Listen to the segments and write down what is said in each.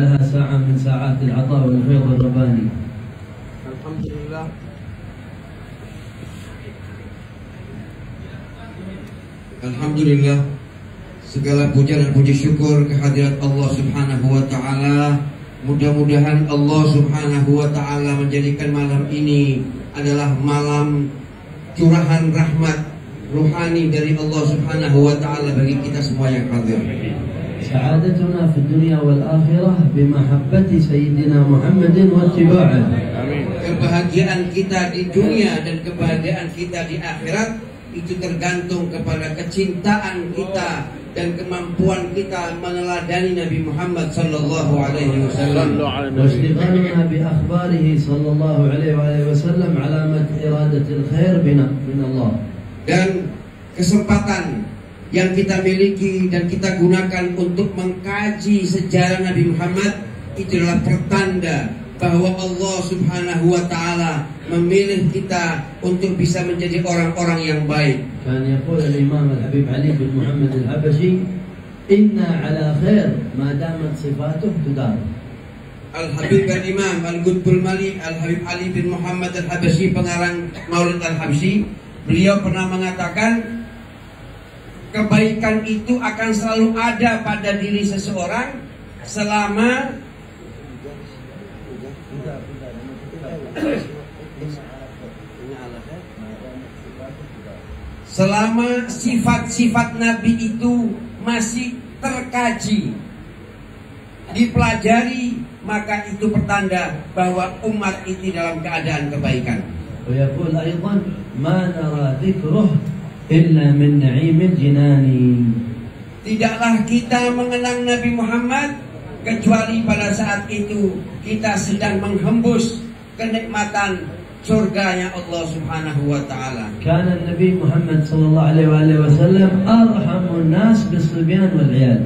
لها ساعة من ساعات العطاء والفيض الرباني. Alhamdulillah. Alhamdulillah, segala puja dan puji syukur kehadirat Allah Subhanahu wa taala. Mudah-mudahan Allah Subhanahu wa taala menjadikan malam ini adalah malam curahan rahmat ruhani dari Allah Subhanahu wa taala bagi kita semua yang hadir. سعادتنا في الدنيا والآخرة بمحبة سيدنا محمد واتباعه. Kebahagiaan kita di dunia dan kebahagiaan kita di akhirat itu tergantung kepada kecintaan kita dan kemampuan kita meneladani Nabi Muhammad sallallahu alaihi wasallam. واشتغالنا بأخباره صلى الله عليه وسلم علامة إرادة الخير بنا من الله. Dan kesempatan yang kita miliki dan kita gunakan untuk mengkaji sejarah Nabi Muhammad itu adalah pertanda bahwa Allah Subhanahu wa taala memilih kita untuk bisa menjadi orang-orang yang baik. كان يقول الإمام الحبيب علي بن محمد الحبشي إنا على خير ما دامت صفاته تدار. Al-Habib al-Imam Al-Qutbul Malik Al-Habib Ali bin Muhammad Al-Habsyi, pengarang Maulid Al-Habsyi, beliau pernah mengatakan kebaikan itu akan selalu ada pada diri seseorang selama sifat-sifat Nabi itu masih terkaji, dipelajari, maka itu pertanda bahwa umat ini dalam keadaan kebaikan. ويقول أيضا ما نرى ذكره إلا من نعيم الجنان. Tidaklah kita mengenang Nabi Muhammad kecuali pada saat itu kita sedang menghembus kenikmatan surganya Allah Subhanahu wa taala. كان النبي محمد صلى الله عليه وسلم أرحم الناس بالصبيان والعيال.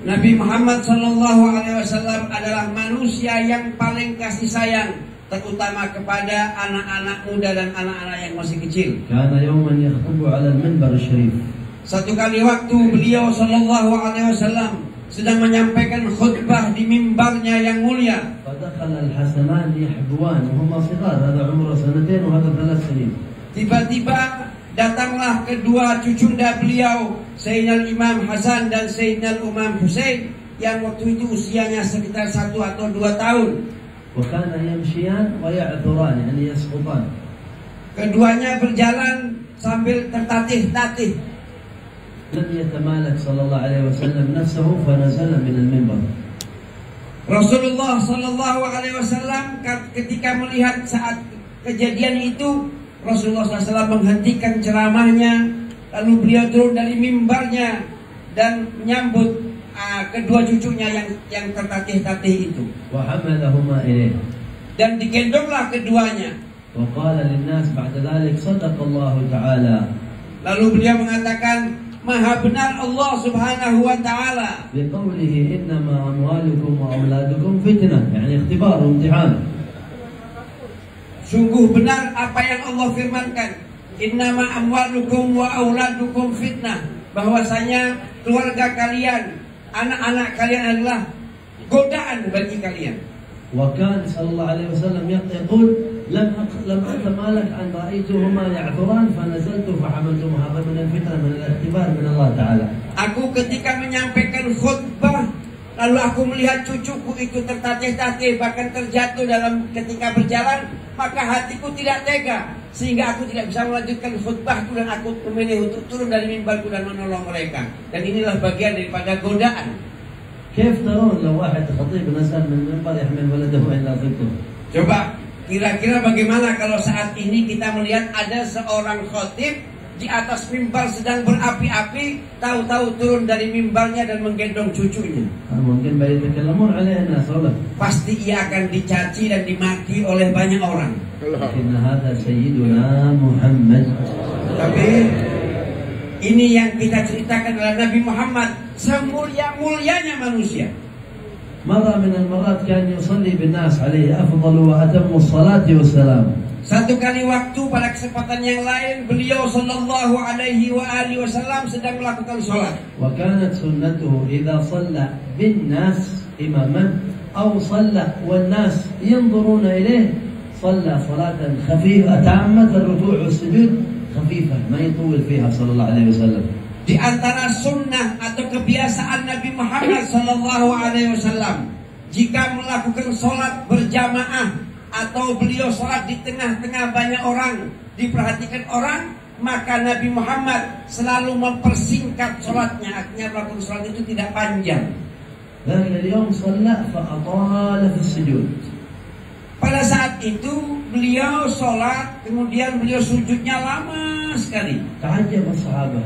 Nabi Muhammad sallallahu alaihi wasallam adalah manusia yang paling kasih sayang, terutama kepada anak-anak muda dan anak-anak yang masih kecil. كان يوما يخطب على المنبر الشريف. Satu kali waktu beliau sallallahu alaihi wasallam sedang menyampaikan khutbah di mimbarnya yang mulia. فدخل الحسنان يحبوان وهما صغار، هذا عمره 2 وهذا 3 سنين. Tiba-tiba datanglah kedua cucunda beliau, Sayyidina Imam Hasan dan Sayyidina Imam Husain, yang waktu itu usianya sekitar 1 atau 2 tahun. وكان يمشيان ويعثران يعني يسقطان. Keduanya berjalan sambil tertatih-tatih. لم يتمالك صلى الله عليه وسلم نفسه فنزل من المنبر. Rasulullah sallallahu alaihi wasallam ketika melihat saat kejadian itu, Rasulullah SAW menghentikan ceramahnya, lalu beliau turun dari mimbarnya dan menyambut kedua cucunya yang tertatih-tatih itu. وحملهما إليه. Dan digendonglah keduanya. وقال للناس بعد ذلك صدق الله تعالى. Lalu beliau mengatakan, Maha benar Allah Subhanahu wa taala بقوله إنما أموالكم وأولادكم فتنة، يعني اختبار وامتحان. Sungguh benar apa yang Allah firmankan, innama amwalukum wa auladukum fitnah, bahwasanya keluarga kalian, anak-anak kalian adalah godaan bagi kalian. وكان صلى الله عليه وسلم يقول لم أتمالك أن رأيتهما يعثران فنزلت فحملتهما. هذا من الفتنة، من الاختبار من الله تعالى. Aku ketika menyampaikan khutbah, lalu aku melihat cucuku itu tertatih-tatih, bahkan terjatuh dalam ketika berjalan, maka hatiku tidak tega, sehingga aku tidak bisa melanjutkan khutbahku dan aku memilih untuk turun dari mimbarku dan menolong mereka. Dan inilah bagian daripada godaan. كيف ترون لو واحد خطيب نزل من المنبر يحمل ولده إلا ضده؟ Coba kira-kira bagaimana kalau saat ini kita melihat ada seorang khatib di atas mimbar sedang berapi-api, tahu-tahu turun dari mimbarnya dan menggendong cucunya. Mungkin يتكلمون عليه الناس ولا؟ Pasti ia akan dicaci dan dimaki oleh banyak orang. إن هذا سيدنا محمد. Tapi ini yang kita ceritakan adalah Nabi Muhammad, semulia-mulianya manusia. مرة من المرات كان يصلي بالناس عليه أفضل وأتم الصلاة والسلام. Satu kali waktu pada kesempatan yang lain, beliau sallallahu alaihi wasallam sedang melakukan sholat. وكانت سنته إذا صلى بالناس إماما أو صلى والناس ينظرون إليه صلى صلاة خفيفة تامة الركوع والسجود خفيفة ما يطول فيها صلى الله عليه وسلم. Di antara sunnah atau kebiasaan Nabi Muhammad sallallahu alaihi wasallam, jika melakukan sholat berjamaah atau beliau sholat di tengah-tengah banyak orang, diperhatikan orang, maka Nabi Muhammad selalu mempersingkat sholatnya. Artinya melakukan sholat itu tidak panjang. لكن اليوم صلى فأطال في السجود. Pada saat itu beliau sholat, kemudian beliau sujudnya lama sekali. تعجب الصحابة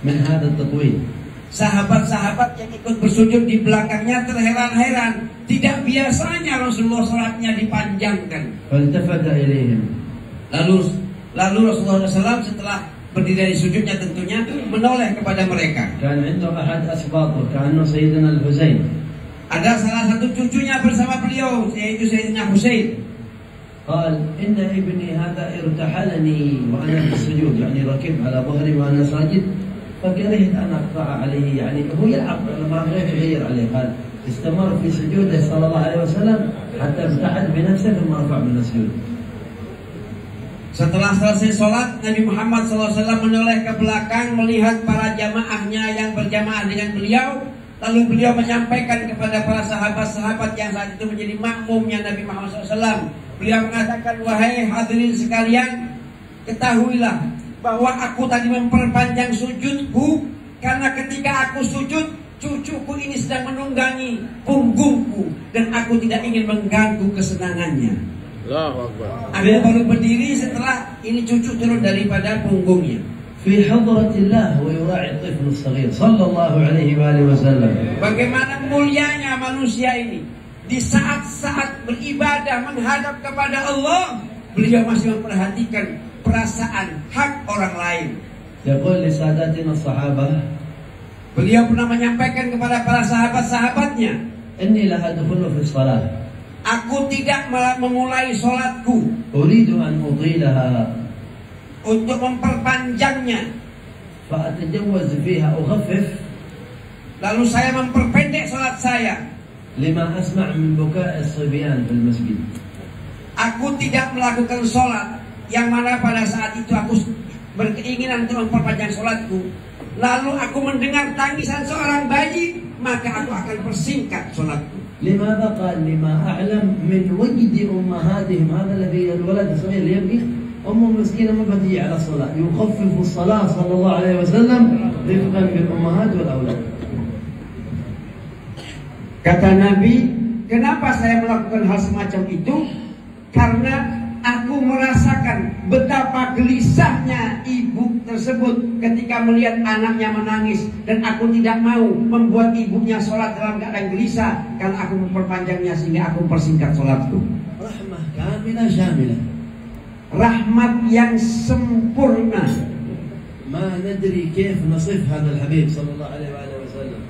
من هذا التطويل. Sahabat-sahabat yang ikut bersujud di belakangnya terheran-heran. Tidak biasanya Rasulullah sholatnya dipanjangkan. فالتفت إليهم. Lalu Rasulullah SAW setelah berdiri dari sujudnya tentunya menoleh kepada mereka. كان عنده أحد أسباطه كأنه سيدنا الحسين. Ada salah satu cucunya bersama beliau, yaitu Sayyidina Husain. قال إن ابني هذا ارتحلني وأنا في السجود يعني ركب على ظهري وأنا ساجد فكرهت أن أقطع عليه يعني هو يلعب ما غير يغير عليه. قال استمر في سجوده صلى الله عليه وسلم حتى ابتعد بنفسه ثم رفع من السجود. Setelah selesai sholat, Nabi Muhammad SAW menoleh ke belakang melihat para jamaahnya yang berjamaah dengan beliau. Lalu beliau menyampaikan kepada para sahabat-sahabat yang saat itu menjadi makmumnya Nabi Muhammad SAW. Beliau mengatakan, wahai hadirin sekalian, ketahuilah bahwa aku tadi memperpanjang sujudku karena ketika aku sujud, cucuku ini sedang menunggangi punggungku dan aku tidak ingin mengganggu kesenangannya. Aku baru berdiri setelah ini cucu turun daripada punggungnya. في حضرة الله ويراعي الطفل الصغير صلى الله عليه وآله وسلم. Bagaimana mulianya manusia ini di saat-saat beribadah menghadap kepada Allah, beliau masih memperhatikan perasaan hak orang lain. يقول لساداتنا الصحابة. Beliau pernah menyampaikan kepada para sahabat-sahabatnya, إني لا أدخل في الصلاة. Aku tidak memulai sholatku. أريد أن أطيلها. Untuk memperpanjangnya. فأتجوز فيها أخفف. Lalu saya memperpendek sholat saya. لما أسمع من بكاء الصبيان في المسجد. Aku tidak melakukan sholat yang mana pada saat itu aku berkeinginan untuk memperpanjang sholatku. Lalu aku mendengar tangisan seorang bayi, maka aku akan persingkat sholatku. لماذا قال لما أعلم من وجد أمهاتهم هذا الذي الولد الصغير يبكي أمه مسكينة ما بتجي على الصلاة يخفف الصلاة صلى الله عليه وسلم رفقا بالأمهات والأولاد. Kata Nabi, kenapa saya melakukan hal semacam itu? Karena aku merasakan betapa gelisahnya ibu tersebut ketika melihat anaknya menangis, dan aku tidak mau membuat ibunya sholat dalam keadaan gelisah karena aku memperpanjangnya sehingga aku mempersingkat sholatku. Rahmah kamilah syamilah. Rahmat yang sempurna. Ma nadri kayf nasif hadzal habib sallallahu alaihi wasallam.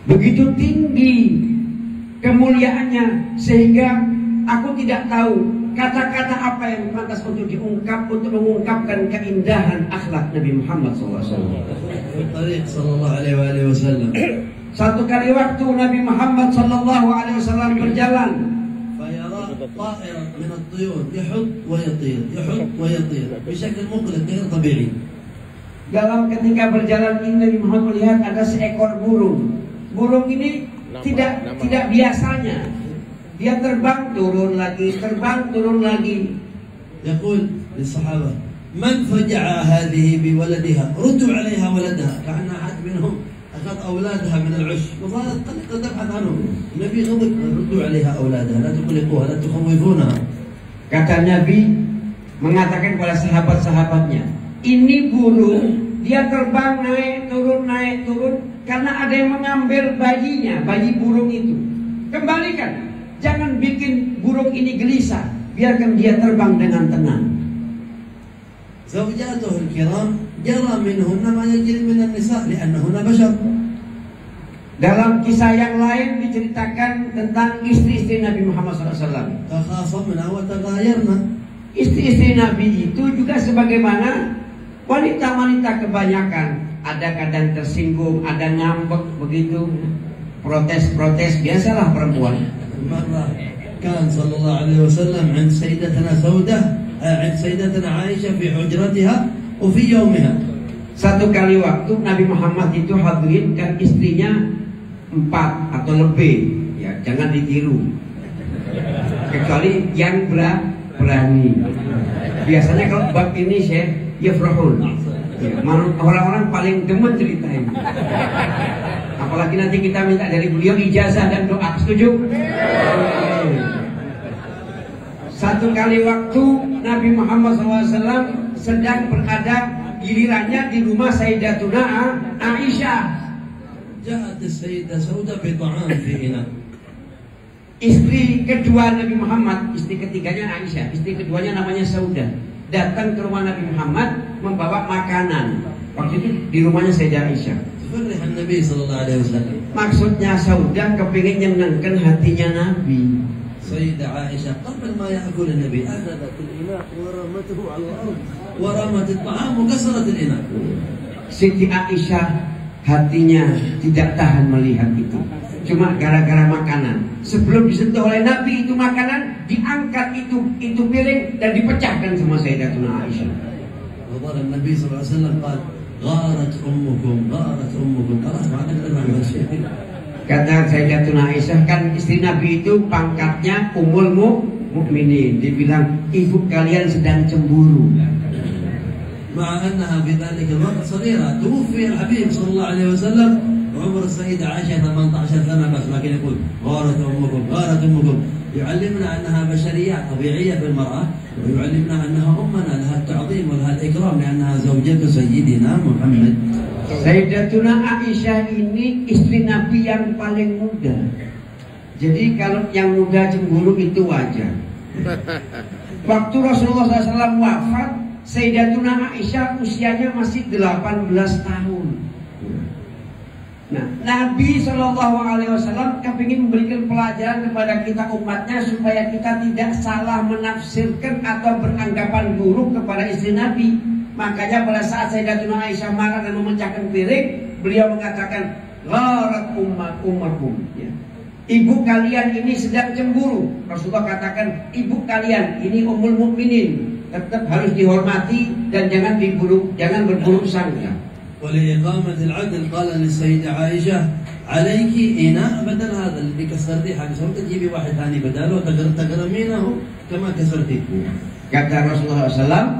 Begitu tinggi kemuliaannya sehingga aku tidak tahu kata-kata apa yang pantas untuk diungkap untuk mengungkapkan keindahan akhlak Nabi Muhammad SAW. Satu kali waktu Nabi Muhammad SAW berjalan, طائر من الطيور يحط ويطير يحط ويطير بشكل مقلق غير طبيعي. Dalam ketika berjalan ini Nabi Muhammad melihat ada seekor burung. Burung ini tidak biasanya. Dia terbang turun lagi, terbang turun lagi. يقول للصحابة من فجع هذه بولدها ردوا عليها ولدها كأن أحد منهم أخذ أولادها من العش وقالت تبحث عنهم. النبي غضب ردوا عليها أولادها لا تقلقوها لا تخوفونها. Kata Nabi mengatakan kepada sahabat-sahabatnya, ini burung, dia terbang naik turun karena ada yang mengambil bayinya, bayi burung itu. Kembalikan, jangan bikin burung ini gelisah, biarkan dia terbang dengan tenang. زوجاته الكرام جرى منهن ما يجري من النساء لأنهن بشر. Dalam kisah yang lain diceritakan tentang istri-istri Nabi Muhammad SAW. تخاصمنا وتغايرنا. Istri-istri Nabi itu juga sebagaimana wanita-wanita kebanyakan. Ada kadang tersinggung, ada ngambek begitu. protes-protes, biasalah perempuan. مرة كان صلى الله عليه وسلم عند سيدتنا سودة عند سيدتنا عائشة في حجرتها وفي يومها. Satu kali waktu Nabi Muhammad itu hadirin kan istrinya 4 atau lebih, ya jangan ditiru. Kecuali yang berani. Biasanya kalau bab ini Syekh yafrahun. Ya, orang-orang paling demen ceritain. Apalagi nanti kita minta dari beliau ijazah dan doa, setuju? Satu kali waktu Nabi Muhammad SAW sedang berada gilirannya di rumah Sayyidatuna Aisyah. جاءت السيدة سودة بطعام في إناء. Istri kedua Nabi Muhammad, istri ketiganya Aisyah, istri keduanya namanya Saudah, datang ke rumah Nabi Muhammad membawa makanan. Waktu itu di rumahnya Sayyidah Aisyah. فرح النبي صلى الله عليه وسلم. Maksudnya Saudah kepingin nyenengkan hatinya Nabi. سيدة عائشة قبل ما يأكل النبي أخذت الإناء ورمته على الأرض ورمت الطعام وكسرت الإناء. Siti Aisyah hatinya tidak tahan melihat itu. Cuma gara-gara makanan. Sebelum disentuh oleh Nabi itu makanan, diangkat itu piring dan dipecahkan sama Sayyidatuna Aisyah. وقال النبي صلى الله عليه وسلم قال غارت أمكم خلاص ما عندك إلا شيء. Kata Sayyidatuna Aisyah, kan istri Nabi itu pangkatnya Ummul Mukminin. Dibilang ibu kalian sedang cemburu. مع أنها في ذلك الوقت صغيرة توفي الحبيب صلى الله عليه وسلم وعمر السيدة عائشة 18 سنة بس، لكن يقول غارت أمكم يعلمنا أنها بشريات طبيعية في المرأة، ويعلمنا أنها أمنا لها التعظيم ولها الإكرام لأنها زوجة سيدنا محمد. Sayyidatuna Aisyah ini istri Nabi yang paling muda. Jadi kalau yang muda cemburu itu wajar. Waktu Rasulullah SAW wafat, Sayyidatuna Aisyah usianya masih 18 tahun. Nah, Nabi SAW kepingin memberikan pelajaran kepada kita umatnya supaya kita tidak salah menafsirkan atau beranggapan buruk kepada istri Nabi. Makanya pada saat Sayyidatuna Aisyah marah dan memecahkan piring, beliau mengatakan gharat ummakum, ya. Ibu kalian ini sedang cemburu. Rasulullah katakan ibu kalian ini Ummul Mukminin, tetap harus dihormati dan jangan berburuk sangka. ولإقامة العدل قال للسيدة عائشة عليك إناء بدل هذا اللي كسرتيه حق سوت تجيبي واحد ثاني بداله تكرمينه كما كسرتيه. Kata Rasulullah SAW,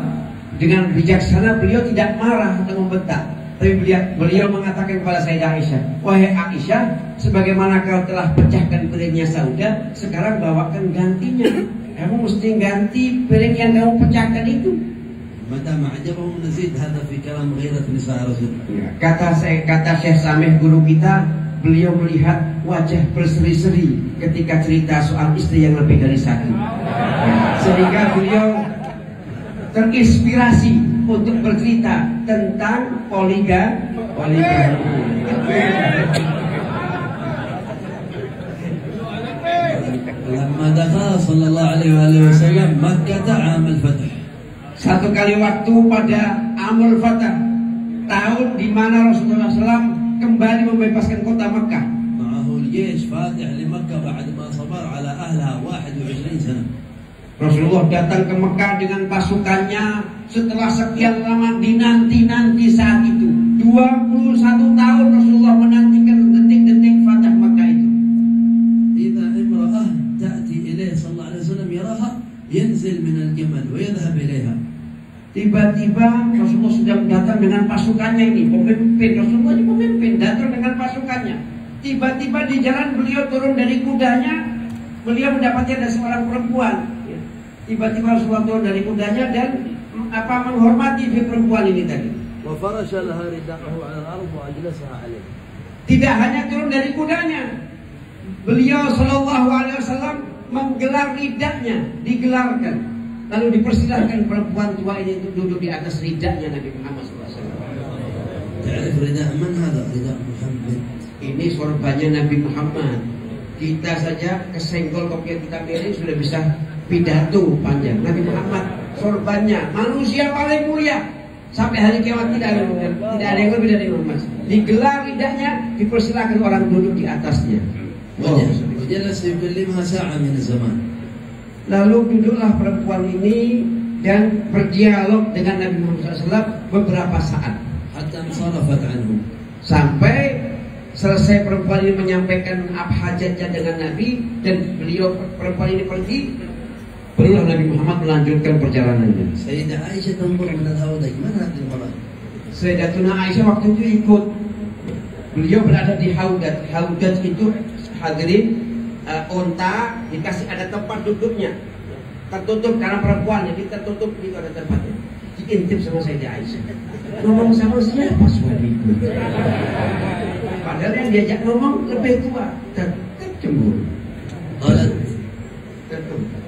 dengan bijaksana beliau tidak marah atau membentak, tapi beliau mengatakan kepada Sayyidah Aisyah, wahai Aisyah, sebagaimana kau telah pecahkan piringnya Saudah, sekarang bawakan gantinya. Kamu mesti ganti piring yang kamu pecahkan itu. Kata Syekh Sameh guru kita, beliau melihat wajah berseri-seri ketika cerita soal istri yang lebih dari satu, sehingga beliau terinspirasi untuk bercerita tentang poligami. Lama dakhala sallallahu alaihi wasallam Makkah عام الفتح. Satu kali waktu pada Amul Fatah, tahun di mana Rasulullah SAW kembali membebaskan kota Makkah. Ma'ahu al-jaysh fatih li Makkah ba'da ma sabar ala ahliha 21 sana. Rasulullah datang ke Mekah dengan pasukannya setelah sekian lama dinanti saat itu. 21 tahun Rasulullah menantikan detik-detik Fatah Mekah itu. Idza imra'ah ta'ti ilayhi sallallahu alaihi wasallam yaraha yanzil min al-jamal wa yadhhab ilayha. Tiba-tiba Rasulullah sudah datang dengan pasukannya ini, pemimpin. Rasulullah ini pemimpin, datang dengan pasukannya. Tiba-tiba di jalan beliau turun dari kudanya, beliau mendapati ada seorang perempuan. Tiba-tiba Rasulullah turun dari kudanya dan menghormati si perempuan ini tadi. Tidak hanya turun dari kudanya, beliau Shallallahu Alaihi Wasallam menggelar ridahnya, digelarkan. Lalu dipersilahkan perempuan tua ini untuk duduk di atas ridahnya Nabi Muhammad SAW. Ini sorbannya Nabi Muhammad. Kita saja kesenggol kopi yang kita pilih sudah bisa pidato panjang. Nabi Muhammad sorbannya manusia paling mulia sampai hari kiamat tidak ada yang lebih dari Muhammad. digelar lidahnya, dipersilakan orang duduk di atasnya. وجلس يكلمها ساعة من الزمان. Lalu duduklah perempuan ini dan berdialog dengan Nabi Muhammad SAW beberapa saat. حتى انصرفت عنه. Sampai selesai perempuan ini menyampaikan apa hajatnya dengan Nabi dan perempuan ini pergi, barulah Nabi Muhammad melanjutkan perjalanannya. Sayyidah Aisyah tanzur min al-hawdaj, mana hadhihi al-mar'ah? Sayyidatuna Aisyah waktu itu ikut. Beliau berada di haudaj. Haudaj itu hadirin unta dikasih ada tempat duduknya. Tertutup karena perempuan, jadi tertutup itu ada tempatnya. Diintip sama Sayyidah Aisyah. Ngomong sama siapa suamiku? Padahal yang diajak ngomong lebih tua. Tetap cemburu.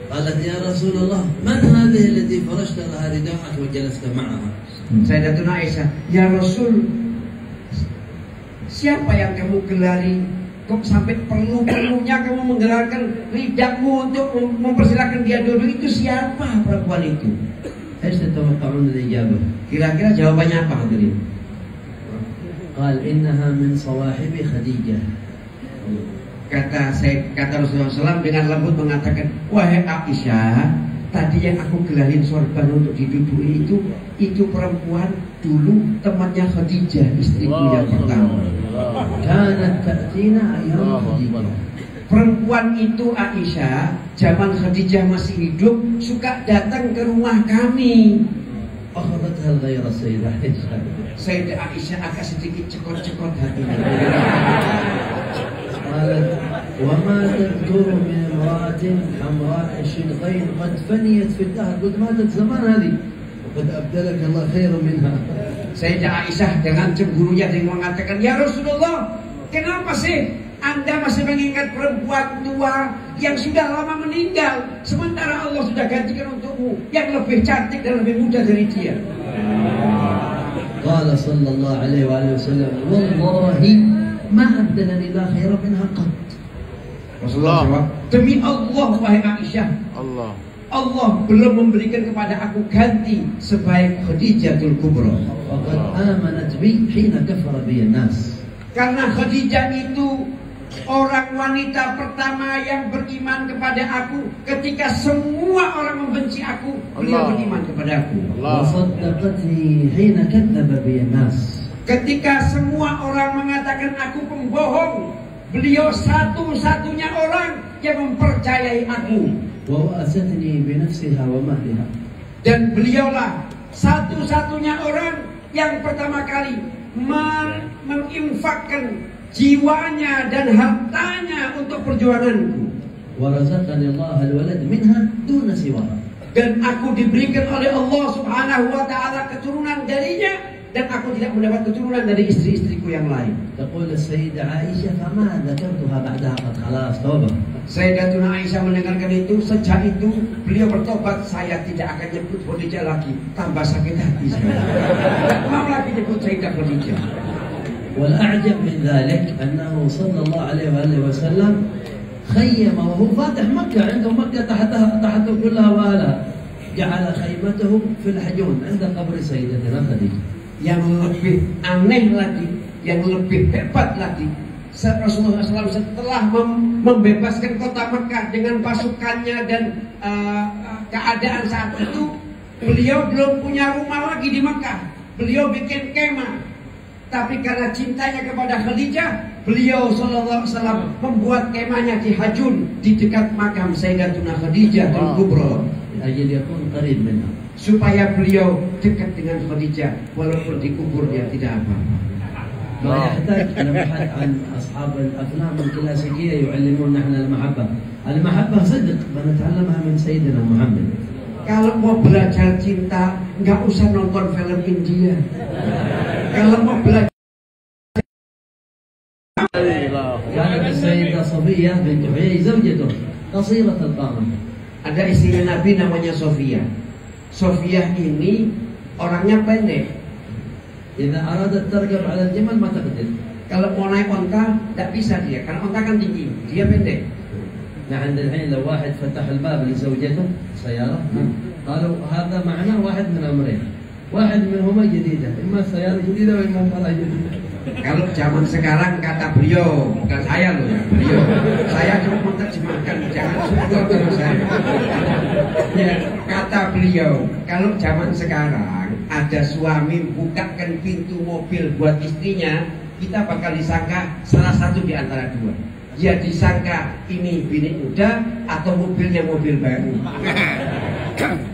قالت يا رسول الله من هذه التي فرشت لها رداءك وجلست معها؟ Sayyidatuna Aisyah, ya Rasul, siapa yang kamu gelari? Kok sampai perlu-perlunya kamu menggelarkan ridakmu untuk mempersilahkan dia duduk? Itu siapa perempuan itu? ايش تتوقعون الإجابة؟ Kira-kira jawabannya apa hadirin? قال إنها من صواحب خديجة. Kata Rasulullah SAW dengan lembut mengatakan, wahai Aisyah, tadi yang aku gelarin sorban untuk diduduki itu perempuan dulu temannya Khadijah, istriku yang pertama. كانت تأتينا أيام خديجة. Perempuan itu Aisyah, zaman Khadijah masih hidup, suka datang ke rumah kami. أخذتها الغيرة السيدة عائشة. Sayyidah Aisyah agak sedikit cekot-cekot hatinya. قالت وما تذكر من امرأة حمراء الشدقين قد فنيت في الدهر. قلت ماتت زمان هذه وقد أبدلك الله خيرا منها. Sayyidah Aisyah dengan cemburunya dia mengatakan, ya Rasulullah, kenapa sih Anda masih mengingat perempuan tua yang sudah lama meninggal, sementara Allah sudah gantikan untukmu yang lebih cantik dan lebih muda dari dia. قال صلى الله عليه وآله وسلم والله ما أبدلني الله خيرا منها قط. Rasulullah jawab, demi Allah wahai Aisyah, Allah belum memberikan kepada aku ganti sebaik Khadijatul Kubra. فقد آمنت بي حين كفر بي الناس. Karena Khadijah itu orang wanita pertama yang beriman kepada aku ketika semua orang membenci aku, beliau beriman kepada aku. وصدقتني حين كذب بي الناس. Ketika semua orang mengatakan aku pembohong, beliau satu-satunya orang yang mempercayai aku. ووأستني بنفسها ومالها. Dan beliaulah satu-satunya orang yang pertama kali menginfakkan jiwanya dan hartanya untuk perjuanganku. ورزقني الله الولد منها دون سواها. Dan aku diberikan oleh Allah Subhanahu wa taala keturunan darinya, dan aku tidak mendapat keturunan dari istri-istriku yang lain. تقول السيدة عائشة فما ذكرتها بعدها قد خلاص توبة. Sayyidatuna Aisyah mendengarkan itu, sejak itu beliau bertobat, saya tidak akan nyebut Khadijah lagi, tambah sakit hati saya. Tidak mau lagi nyebut Sayyidah Khadijah. والأعجب من ذلك أنه صلى الله عليه وآله وسلم خيم وهو فاتح مكة، عنده مكة تحته كلها وأهلها، جعل خيمته في الحجون عند قبر سيدتنا خديجة. Yang lebih aneh lagi, yang lebih hebat lagi, Rasulullah SAW setelah membebaskan kota Mekah dengan pasukannya dan keadaan saat itu, beliau belum punya rumah lagi di Mekah. Beliau bikin kemah. Tapi karena cintanya kepada Khadijah, beliau SAW membuat kemahnya di Hajun, di dekat makam Sayyidatuna Khadijah Al-Kubra, أجل يكون قريب منها. supaya beliau dekat dengan Khadijah walaupun dikubur dia tidak apa-apa. ما يحتاج نبحث عن أصحاب الأفلام الكلاسيكية يعلمون نحن المحبة. المحبة صدق بنتعلمها من سيدنا محمد. Kalau mau belajar cinta, nggak usah nonton film India. Kalau mau belajar, كانت السيدة صفية بنت حيي زوجته قصيرة القامة. ada istrinya Nabi namanya Sofia. Sofia ini orangnya pendek. إذا أرادت تركب على الجمل ما تقدر. Kalau mau naik onta, tidak bisa dia, karena onta kan tinggi, dia pendek. نحن الحين لو واحد فتح الباب لزوجته سيارة قالوا هذا معناه واحد من أمرين، واحد منهما جديدة، إما سيارة جديدة وإما امرأة جديدة. Kalau zaman sekarang kata beliau, bukan saya loh ya, beliau. Saya cuma menerjemahkan, jangan syukur terus saya. Ya, kata beliau, kalau zaman sekarang ada suami bukakan pintu mobil buat istrinya, kita bakal disangka salah satu di antara dua. Ya disangka ini bini muda atau mobilnya mobil baru.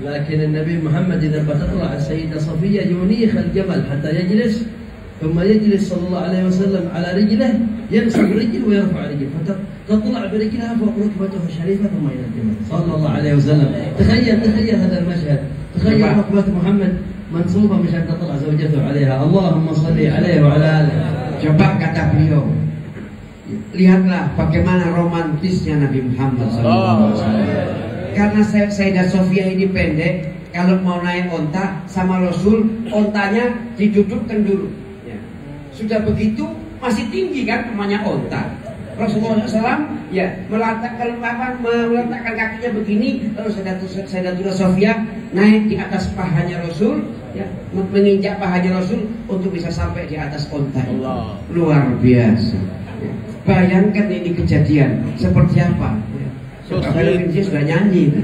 لكن النبي محمد إذا بتطلع السيدة صفية ينيخ الجمل حتى يجلس ثم يجلس صلى الله عليه وسلم على رجله ينصب رجل ويرفع رجل فتطلع برجلها فوق ركبته الشريفة ثم إلى الجمل صلى الله عليه وسلم. تخيل هذا المشهد، تخيل ركبة محمد منصوبة مشان تطلع زوجته عليها. اللهم صل عليه وعلى آله. Coba kata beliau, lihatlah bagaimana romantisnya Nabi Muhammad SAW. Karena Sayyidah Sofia ini pendek, kalau mau naik onta sama Rasul, ontanya didudukkan dulu. Ya. Sudah begitu masih tinggi kan namanya onta. Rasulullah SAW ya meletakkan kakinya begini, lalu Sayyidah Sofia naik di atas pahanya Rasul, ya, menginjak pahanya Rasul untuk bisa sampai di atas onta. Luar biasa. Ya. Bayangkan ini kejadian seperti apa. Kalau dia sudah nyanyi.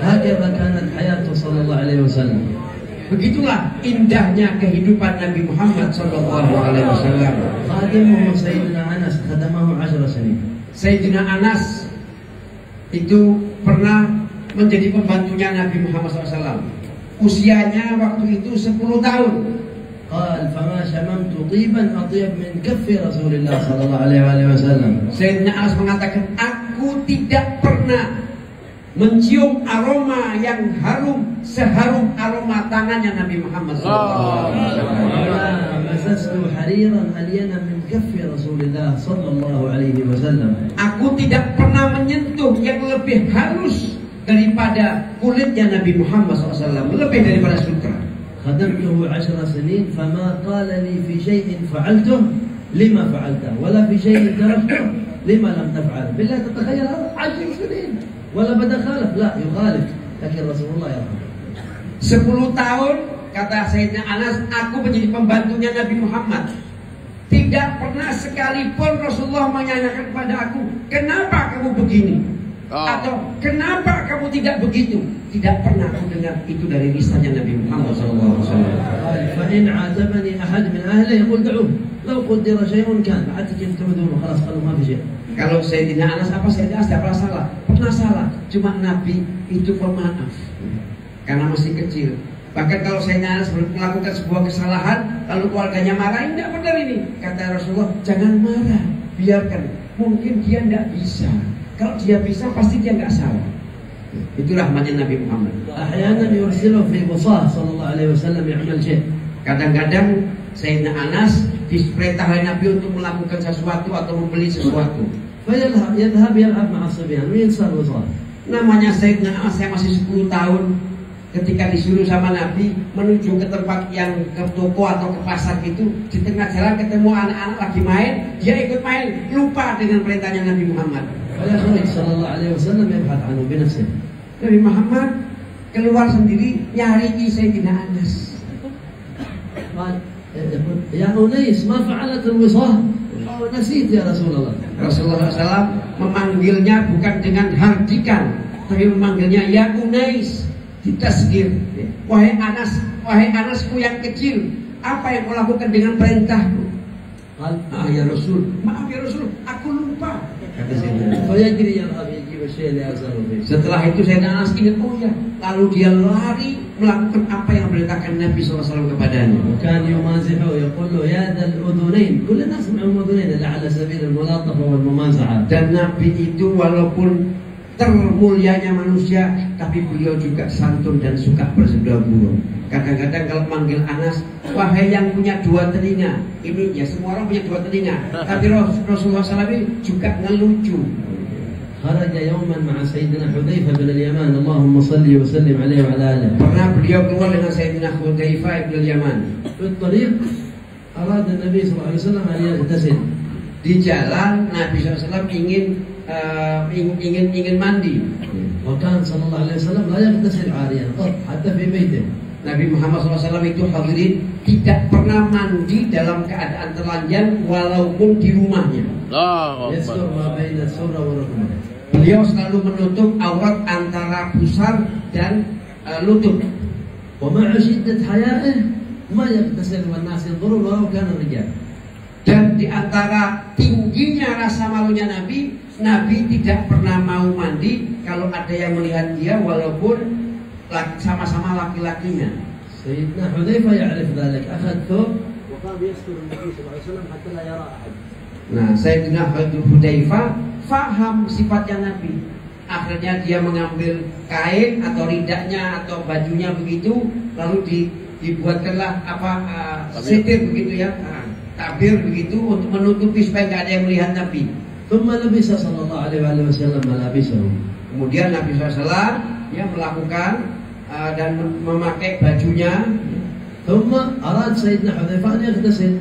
هكذا كانت حياته صلى الله عليه وسلم. Begitulah indahnya kehidupan Nabi Muhammad sallallahu alaihi wasallam. خادمه سيدنا أنس خدمه 10 سنين. Sayyidina Anas itu pernah menjadi pembantunya Nabi Muhammad SAW. Usianya waktu itu 10 tahun. قال فما شممت طيبا أطيب من كف رسول الله صلى الله عليه وسلم. Sayyidina Anas mengatakan, aku tidak pernah mencium aroma yang harum seharum aroma tangannya Nabi Muhammad SAW. مسست حريرا ألين من كف رسول الله صلى الله عليه وسلم. Aku tidak pernah menyentuh yang lebih halus daripada kulitnya Nabi Muhammad SAW, lebih daripada sutra. خدمته 10 سنين فما قال لي في شيء فعلته لما فعلته ولا في شيء تركته لما لم تفعل. بالله تتخيل هذا 10 سنين ولا بدا خالف، لا يخالف، لكن رسول الله يرحمه. 10 tahun kata Sayyidina Anas, aku menjadi pembantunya Nabi Muhammad. Tidak pernah sekalipun Rasulullah menanyakan kepada aku, kenapa kamu begini? Atau kenapa kamu tidak begitu? Tidak pernah aku dengar itu dari lisannya Nabi Muhammad SAW. فإن عاتبني أحد من أهله يقول دعوه لو قدر شيء كان حتى تمدون وخلاص قالوا ما في شيء. Kalau Sayyidina Anas Sayyidina Anas tidak pernah salah, pernah salah. Cuma Nabi itu pemaaf karena masih kecil. Bahkan kalau Sayyidina Anas melakukan sebuah kesalahan, lalu keluarganya marah, tidak benar ini. Kata Rasulullah, jangan marah, biarkan. Mungkin dia tidak bisa. Kalau dia bisa, pasti dia nggak salah. Itulah rahmatnya Nabi Muhammad. أحيانا يرسله في بصاه صلى الله عليه وسلم يعمل شيء. Kadang-kadang Sayyidina Anas diperintah oleh Nabi untuk melakukan sesuatu atau membeli sesuatu. فيذهب يلعب مع الصبيان وينسى الوصال. Namanya Sayyidina Anas yang masih 10 tahun, ketika disuruh sama Nabi menuju ke tempat yang ke toko atau ke pasar itu, di tengah jalan ketemu anak-anak lagi main, dia ikut main, lupa dengan perintahnya Nabi Muhammad. فيخرج صلى الله عليه وسلم يبحث عنه بنفسه. Nabi Muhammad keluar sendiri nyari Sayyidina Anas. قال يا أنيس ما فعلت الوصال؟ نسيت يا رسول الله. Rasulullah SAW memanggilnya bukan dengan hardikan, tapi memanggilnya ya Unais, ditasghir. Wahai Anasku yang kecil, apa yang kau lakukan dengan perintahku? Ya Rasul, maaf ya Rasul, aku lupa. Setelah itu Sayyidina Anas ingat, oh ya, lalu dia lari melakukan apa yang diperintahkan Nabi SAW kepadanya. Kan yumazihu yaqulu ya dzal udhunain, kullu nas ma'hum udhunain ala sabil al-mulatafa wal mumazaha. Dan Nabi itu walaupun termulianya manusia, tapi beliau juga santun dan suka bersenda burung. Kadang-kadang kalau manggil Anas, wahai yang punya 2 telinga, ini ya semua orang punya 2 telinga, tapi Rasulullah SAW juga ngelucu. خرج يوما مع سيدنا حذيفة بن اليمان اللهم صل وسلم عليه وعلى آله. Pernah beliau keluar dengan Sayyidina Hudzaifah bin Yaman. في الطريق أراد النبي صلى الله عليه وسلم أن يغتسل. Di jalan Nabi SAW ingin mandi. وكان صلى الله عليه وسلم لا يغتسل عاريا حتى في بيته. Nabi Muhammad SAW itu hadirin tidak pernah mandi dalam keadaan telanjang walaupun di rumahnya. Yastur ma baina surra wa rukbah. Beliau selalu menutup aurat antara pusar dan lutut. Wa ma'a shiddat haya'ih ma yaghtasil wan nas yanzurun walau kana rijal. Dan di antara tingginya rasa malunya Nabi, Nabi tidak pernah mau mandi kalau ada yang melihat dia walaupun sama-sama laki-lakinya. Sayyidina Hudzaifah ya'rif dzalik, akhadh thawb wa qama yastur an-nabi sallallahu alaihi wasallam hatta la yara ahad. Nah, Sayyidina Hudzaifah faham sifatnya Nabi. Akhirnya dia mengambil kain atau ridaknya atau bajunya begitu, lalu dibuatkanlah setir begitu ya, tabir begitu untuk menutupi supaya nggak ada yang melihat Nabi. Thumma labisa sallallahu alaihi wasallam malabisahu. Kemudian Nabi SAW dia melakukan dan memakai bajunya. Thumma arad Sayyidina Hudzaifah an yaghtasil.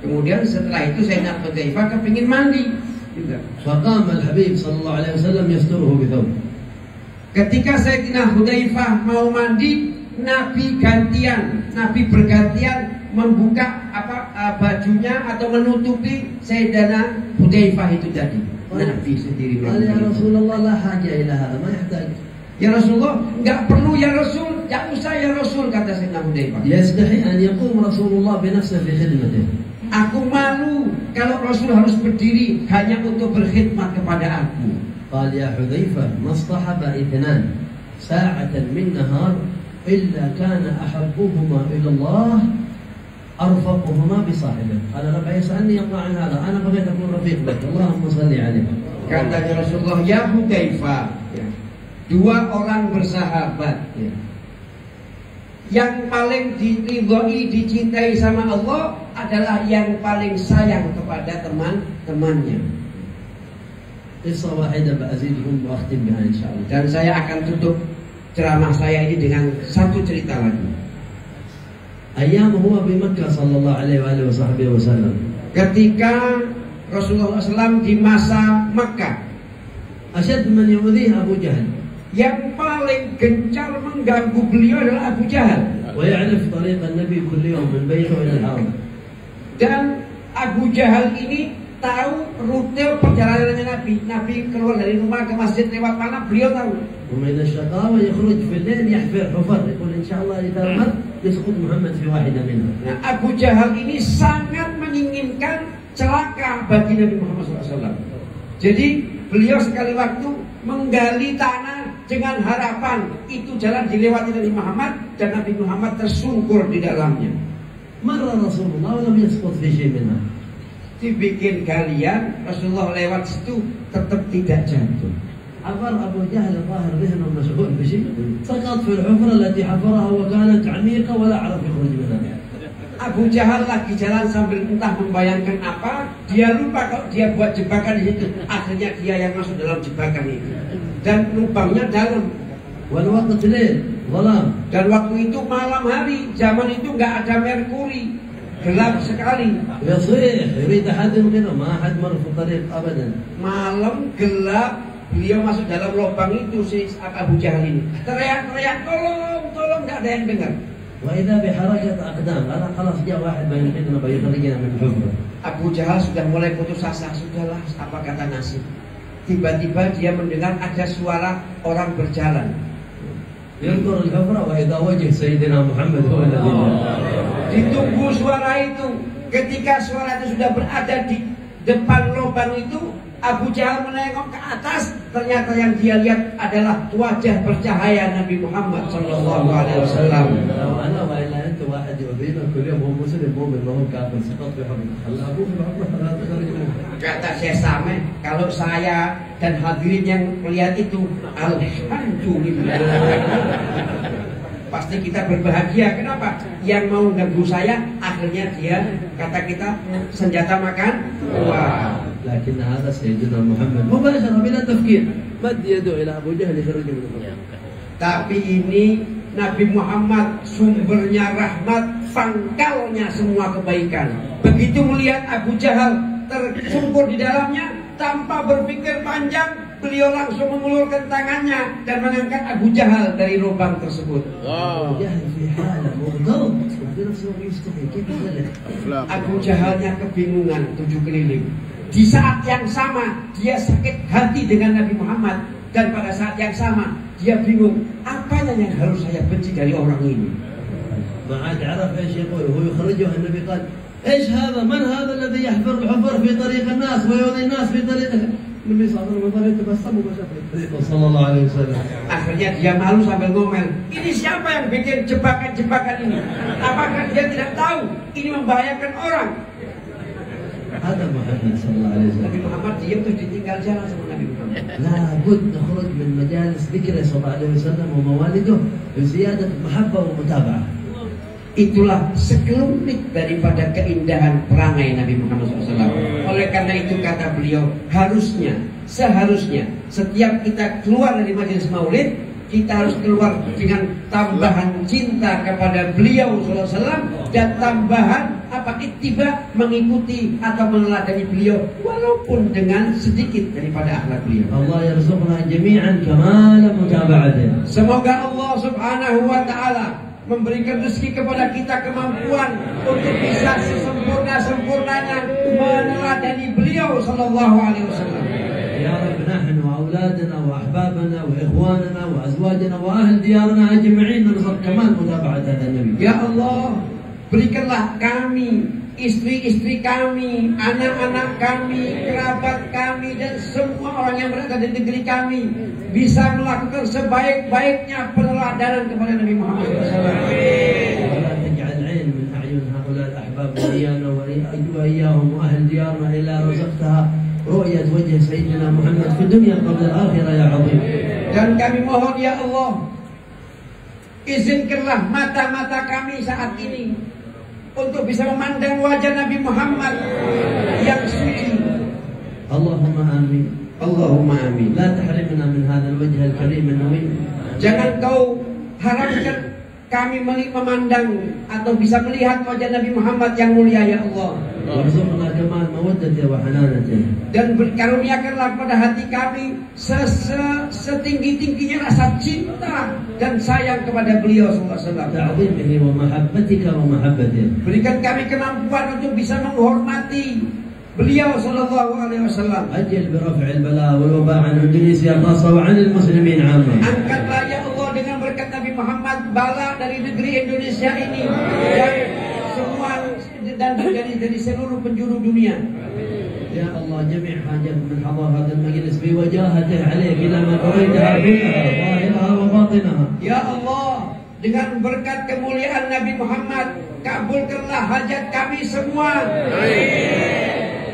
Kemudian setelah itu Sayyidina Hudzaifah kepingin mandi juga. Faqama al-Habib sallallahu alaihi wasallam yasturuhu bithawb. Ketika Sayyidina Hudzaifah mau mandi, Nabi bergantian membuka bajunya atau menutupi Sayyidina Hudzaifah itu tadi. Nabi sendiri. Ya Rasulullah, la haja ila hadha, ma yahtaj. Ya Rasulullah, enggak perlu ya Rasul, enggak usah ya Rasul, kata Sayyidina Hudzaifah. Yastahi an yaqum Rasulullah bi nafsihi fi khidmatihi. Aku malu kalau Rasul harus berdiri hanya untuk berkhidmat kepada aku. Qal ya Hudzaifah, mastahaba ithnan sa'atan min nahar illa kana ahabbuhuma ila Allah arfaquhuma bi sahibihi. Qala rabbi yas'alni yaqra' an hadha, ana baghit akun rafiq bik. Allahumma salli alaihi. Kata Rasulullah, ya Hudzaifah, dua orang bersahabat yang paling diridhoi, dicintai sama Allah adalah yang paling sayang kepada teman-temannya. Qissah wahidah ba'azidhum wa akhtim biha insyaallah. Dan saya akan tutup ceramah saya ini dengan satu cerita lagi. Ayyam huwa bi Makkah sallallahu alaihi wa sahbihi wasallam. Ketika Rasulullah SAW di masa Makkah, asyad man yu'dhihi Abu Jahal. Yang paling gencar mengganggu beliau adalah Abu Jahal. Wa ya'rif tariq an-nabi kulli yawm min baytihi ila al-haram. Dan Abu Jahal ini tahu rute perjalanannya Nabi. Nabi keluar dari rumah ke masjid lewat mana, beliau tahu. Wa min asy-syaqawa yakhruj fi al-lail yahfir hufar, yaqul insyaallah idza mat yasqut Muhammad fi wahidah minha. Nah, Abu Jahal ini sangat menginginkan celaka bagi Nabi Muhammad SAW. Jadi beliau sekali waktu menggali tanah dengan harapan itu jalan dilewati Nabi Muhammad dan Nabi Muhammad tersungkur di dalamnya. Marra Rasulullah wa lam yasqut fi syai' minha. Dibikin galian, Rasulullah lewat situ tetap tidak jatuh. عبر أبو جهل الظاهر ذهنه مشغول بشيء سقط في الحفرة التي حفرها وكانت عميقة ولا عرف يخرج منها. Abu Jahal lagi jalan sambil entah membayangkan apa, dia lupa kalau dia buat jebakan di situ. Akhirnya dia yang masuk dalam jebakan itu. Dan lubangnya dalam. Wal waqt lail, zalam. Dan waktu itu malam hari, zaman itu nggak ada merkuri, gelap sekali. Yasih, yurid ahadun ghayra ma ahad mar fi tariq abadan. Malam gelap, beliau masuk dalam lubang itu si Abu Jahal ini. Teriak-teriak, tolong, nggak ada yang dengar. وإذا بحركة أقدام أنا خلاص جاء واحد بينقذنا بيخرجنا من الحفرة. Abu Jahal sudah mulai putus asa, sudahlah apa kata nasib. Tiba-tiba dia mendengar ada suara orang berjalan. يذكر الحفرة وإذا وجه سيدنا محمد هو الذي ditunggu suara itu. Ketika suara itu sudah berada di depan lubang itu, Abu Jahal menengok ke atas. Ternyata yang dia lihat adalah wajah bercahaya Nabi Muhammad sallallahu alaihi wasallam. أنا وإلا أنت واحد يؤذينا كل يوم هو مسلم مؤمن ما هو كافر سقط في حفرة. خلى أبوه في الحفرة فلا تخرج منها. Kata Syekh Sameh, kalau saya dan hadirin yang melihat itu, alhamdulillah. Pasti kita berbahagia. Kenapa? Yang mau ganggu saya, akhirnya dia, kata kita, senjata makan. Wah. لكن هذا سيدنا محمد مباشرة بلا تفكير مد يده إلى أبو جهل يخرج من الحفرة. Tapi ini Nabi Muhammad sumbernya rahmat, pangkalnya semua kebaikan. Begitu melihat Abu Jahal tersungkur di dalamnya, tanpa berpikir panjang, beliau langsung mengulurkan tangannya dan mengangkat Abu Jahal dari lubang tersebut. Abu Jahalnya kebingungan 7 keliling. Di saat yang sama dia sakit hati dengan Nabi Muhammad, dan pada saat yang sama dia bingung apanya yang harus saya benci dari orang ini. ما عاد عرف ايش يقول وهو يخرجه. النبي قال ايش هذا؟ من هذا الذي يحفر الحفر في طريق الناس ويؤذي الناس في طريق النبي صلى الله عليه وسلم صلى الله عليه وسلم. Akhirnya dia malu sambil ngomel, ini siapa yang bikin jebakan-jebakan ini? Apakah dia tidak tahu ini membahayakan orang? هذا محمد صلى الله عليه وسلم. Nabi Muhammad diam terus ditinggal jalan sama Nabi Muhammad. لابد نخرج من مجالس ذكره صلى الله عليه وسلم وموالده بزيادة محبة ومتابعة. Itulah sekelumit daripada keindahan perangai Nabi Muhammad SAW. Oleh karena itu kata beliau, seharusnya setiap kita keluar dari majelis maulid, kita harus keluar dengan tambahan cinta kepada beliau SAW dan tambahan ittiba, mengikuti atau meneladani beliau walaupun dengan sedikit daripada akhlak beliau. Allah yarzuqna jami'an kamala mutaba'atih. Semoga Allah Subhanahu wa taala memberikan rezeki kepada kita kemampuan untuk bisa sesempurna-sempurnanya meneladani beliau sallallahu alaihi wasallam. Ya Rabb, nahnu wa auladana wa ahbabana wa ikhwanana wa azwajana wa ahli diyarina ajma'in narzuq kamal mutaba'at hadha nabi. Ya Allah, berikanlah kami, istri-istri kami, anak-anak kami, kerabat kami, dan semua orang yang berada di negeri kami bisa melakukan sebaik-baiknya peneladanan kepada Nabi Muhammad SAW. ولا تجعل عين من أعين هؤلاء الأحباب إيانا وإياهم وأهل ديارنا إلا رزقتها رؤية وجه سيدنا محمد في الدنيا قبل الآخرة يا عظيم. Dan kami mohon ya Allah, izinkanlah mata-mata kami saat ini untuk bisa memandang wajah Nabi Muhammad yang suci. Allahumma amin. Allahumma amin. La tahrimna min hadzal wajh al-karim an-nawim. Jangan kau haramkan kami memandang atau bisa melihat wajah Nabi Muhammad yang mulia ya Allah. Warzuqna kamal mawaddati wa hananati. Dan karuniakanlah pada hati kami setinggi-tingginya rasa cinta dan sayang kepada beliau sallallahu alaihi wasallam. Ta'zimihi wa mahabbatika wa mahabbatihi. Berikan kami kemampuan untuk bisa menghormati beliau sallallahu alaihi wasallam. Ajil bi raf'il bala wal waba' an Indonesia khassa wa 'an al-muslimin 'amma. Angkatlah ya Allah dengan berkat Nabi Muhammad bala dari negeri Indonesia ini dan semua dan dari seluruh penjuru dunia. Ya Allah, jami' hajat min hadar hadha al-majlis bi wajahatihi 'alayk ila ma turidha kullaha zahiraha wa batinaha. Ya Allah, dengan berkat kemuliaan Nabi Muhammad, kabulkanlah hajat kami semua.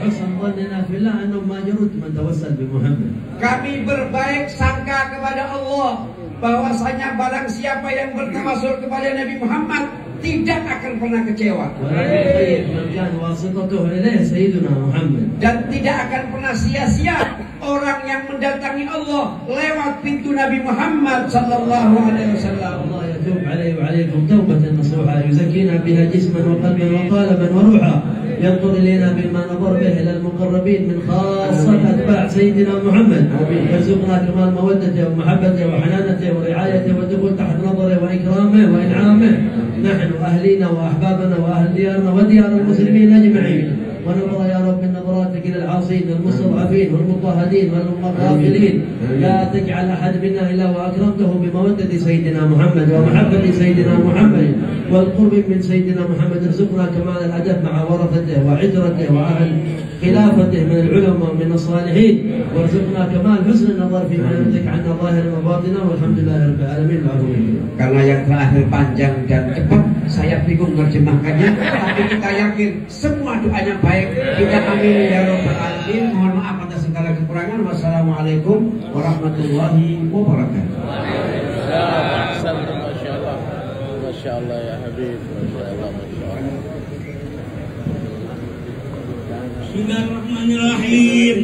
Husn dhannina fillah annahu ma jarud man tawassal bi Muhammad. Kami berbaik sangka kepada Allah bahwasanya barang siapa yang bertawassul kepada Nabi Muhammad tidak akan pernah kecewa. Dan tidak akan pernah sia-sia orang yang mendatangi Allah lewat pintu Nabi Muhammad sallallahu alaihi wasallam. Allah yatub alaihi wa alaikum taubatan nasuha yuzakkina biha jisman wa qalban wa qalaban wa ruha yanzur ilayna bima nadhar bihi ila al-muqarrabin min khassat atba' sayyidina Muhammad. Warzuqna kamal mawaddatihi wa mahabbatihi wa hananatihi wa ri'ayatihi wa dukhul tahta nadharihi wa ikramihi wa in'amihi. نحن أهلنا وأحبابنا وأهل ديارنا وديار المسلمين أجمعين ونظر يا رب من نظراتك إلى العاصين والمستضعفين والمضطهدين والغافلين. لا تجعل أحد منا إلا وأكرمته بمودة سيدنا محمد ومحبة سيدنا محمد والقرب من سيدنا محمد. ارزقنا كمال الأدب مع ورثته وعترته وأهل خلافته من العلماء ومن الصالحين وارزقنا كمال حسن النظر في منامتك عنا ظاهرا وباطنا والحمد لله رب العالمين. Karena yang terakhir panjang dan cepat, saya bingung menerjemahkannya, tapi kita yakin semua doanya baik. Kita amin ya rabbal alamin. Mohon maaf atas segala kekurangan. Wassalamualaikum warahmatullahi wabarakatuh. Masya Allah ya Habib. Masya Allah, Masya Allah. Bismillahirrahmanirrahim.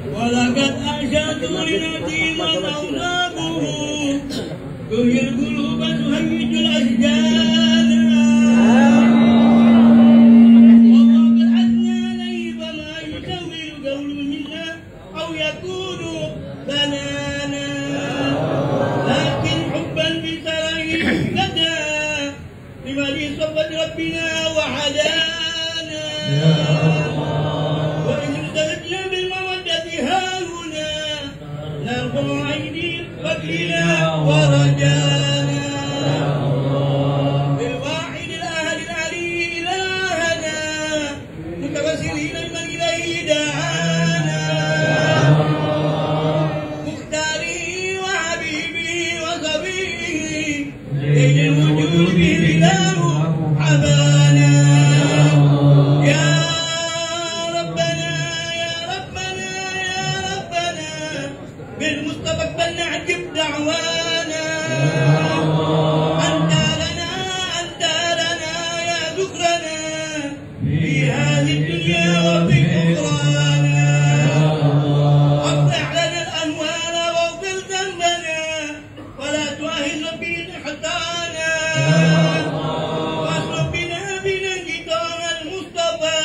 Walaqad asyadu linati ma'aunabuhu tuhir quluba tuhayyijul asjad. Walaqad adna alayhi fama yusawiru qawlu minna aw yakun واصلين من إليه دعانا مختاري وحبيبي وصبيه زين الوجود بلاه حبانا يا ربنا يا ربنا يا ربنا بالمصطفى اقبلنا عجب دعوانا أنت لنا يا ذكرنا في هذه الدنيا وفي أخرانا أصلح لنا الأنوار واغفر ذنبنا ولا تؤاخذنا في خطانا واسلك بنا جدار المصطفى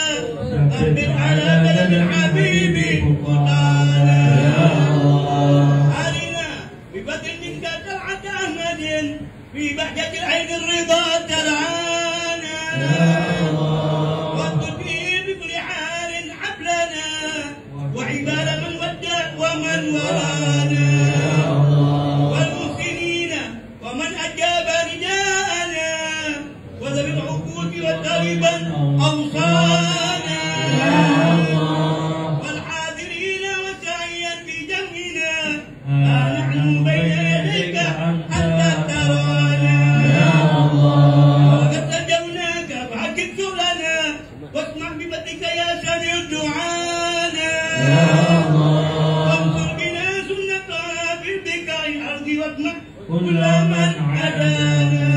أقبل على بلد الحبيب خطانا علينا ببدر منك طلعة أحمد في بهجة العين الرضا ترعانا واكتب به بكل حال حبلنا وعبال من ودع ومن ورانا والمحسنين ومن أجاب نداءنا وذوي العقود وطالبا أوصانا والحاضرين وسعيا في جمعنا ها نحن بين يديك حتى ترانا وقد نجوناك فعجب سؤلنا واسمع بفتك يا سميع دعانا وانصر بنا سنة في بقاع الأرض واجمع كل من عدانا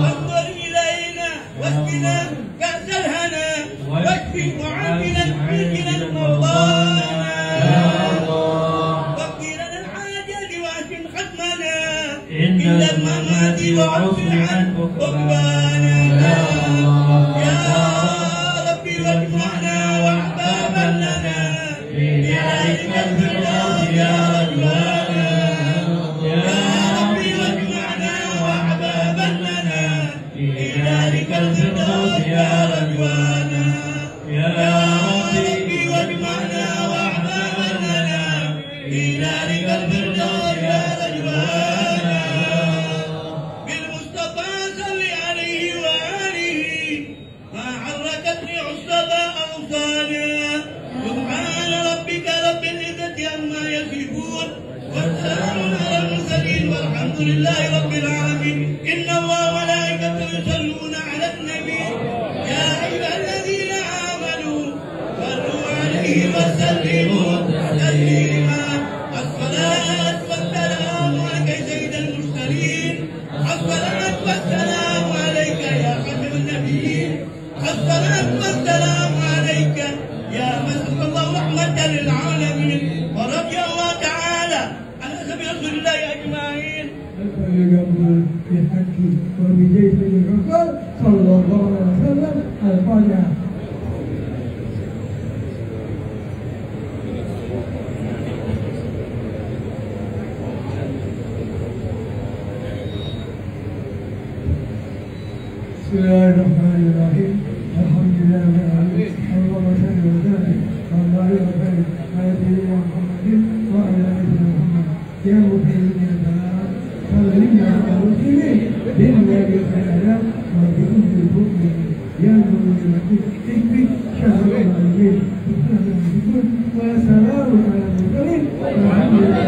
وانظر إلينا واسقنا كأس الهنا واشفي معافنا ملكنا مولانا واقضي لنا الحاجات واشف ختمنا إلا الممات وعفو عن قربانا يا ربي واجمعنا واحبابا لنا بذلك الفردوس يا رجوانا يا ربي واجمعنا واحبابا لنا بذلك الفردوس يا رجوانا يا ربي واجمعنا واحبابا لنا بذلك الفردوس يا رجوانا بالمصطفى صل عليه وآله ما حركت ريح الصبا أوصانا سبحان ربك رب العزة عما يصفون والسلام على المرسلين والحمد لله رب العالمين إن الله وملائكته يصلون على النبي يا أيها الذين آمنوا صلوا عليه وسلموا تسليما الصلاة والسلام عليك يا سيد المرسلين الصلاة والسلام عليك يا خاتم النبيين الصلاة والسلام عليك يا مسك الله رحمة للعالمين ورضي الله تعالى عن أسباب رسول الله أجمعين. بحق وبجيش الرسول صلى الله عليه وسلم الفاتحة. بسم الله الرحمن الرحيم الحمد لله رب العالمين اللهم صل وسلم وبارك وسلم على سيدنا محمد وعلى ال محمد يا مبين السلام صلينا على المسلمين بالله والسلام وبكل المؤمنين يا نور المسجد اكفي شهر المسجد وسلام على المرسلين والحمد لله.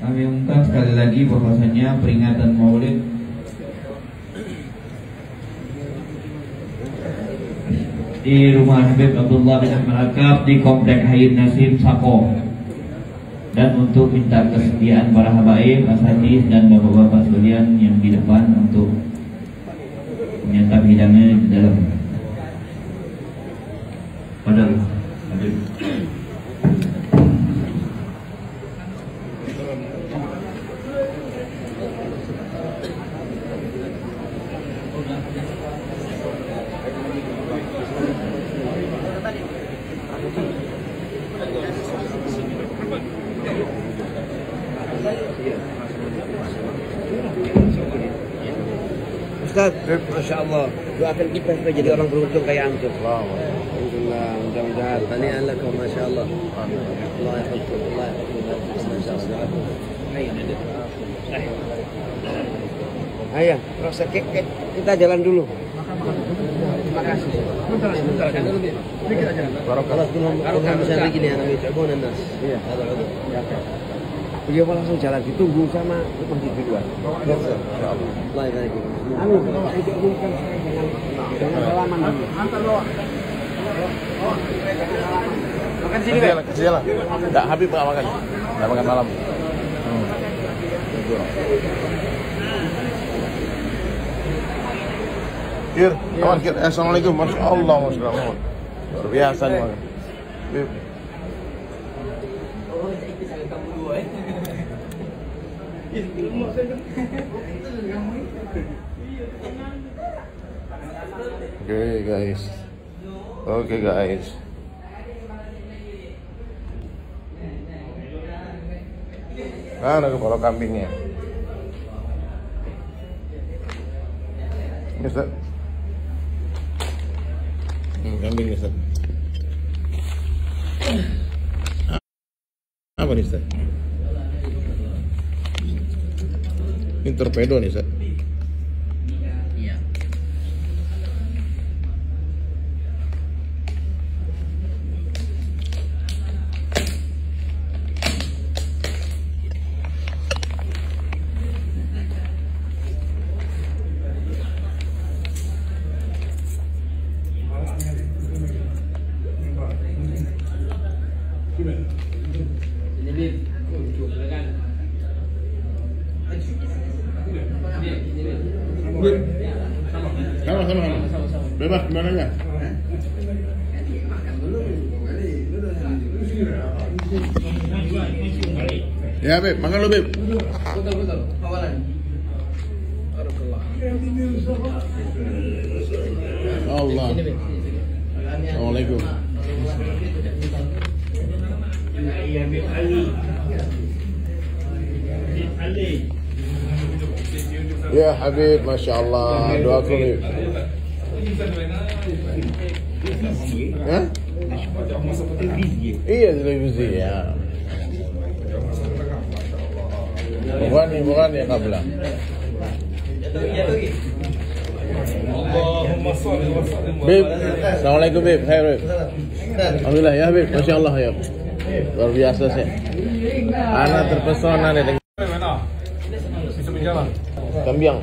Kami ungkap sekali lagi bahwasanya peringatan Maulid di rumah Habib Abdullah bin Ahmad Al-Kaf di Komplek Hayat Nasim Sako, dan untuk minta kesediaan para habaib, asatidz dan bapak-bapak sekalian yang di depan untuk menyantap hidangan di dalam. Pada Habib. Ustaz, Masya Allah, doakan kita supaya jadi orang beruntung kayak antum. Alhamdulillah, mudah-mudahan. Tahni'an lakum, Masya Allah. Allah yahfadkum, Allah yahfadkum. Masya Allah. Ayo, proses kita jalan dulu. Terima kasih. خلاص كلهم bisa begini anak يتعبون الناس. Iya. Beliau langsung jalan ditunggu sama masjid di luar. Insyaallah. Allah barik. Anu, diumumkan dengan salaman. Antar bawa. Makan sini, Beb. Kecil lah. Enggak, Habib enggak makan. Enggak makan malam. Kir, kawan Kir. Assalamualaikum. Masya Allah, Masya Allah. Luar biasa nih, Bang. Beb. Oke guys. Mana kepala kambingnya? Ini Ustaz. Kambingnya Ustaz. Apa nih Ustaz? Ini torpedo nih Ustaz. Iya. Sama. Bebas gimana ya? Ya Beb, makan lu Beb. Betul. Awalan. Allah. Assalamualaikum. Ya Habib, Masya Allah. Doakan Habib. Hah? Iya, televisi ya. Bukan ya kablah. Bib, Assalamualaikum Bib. Hai Bib. Alhamdulillah ya Bib, Masya Allah ya. Luar biasa sih. Anak terpesona nih dengan Kambiang.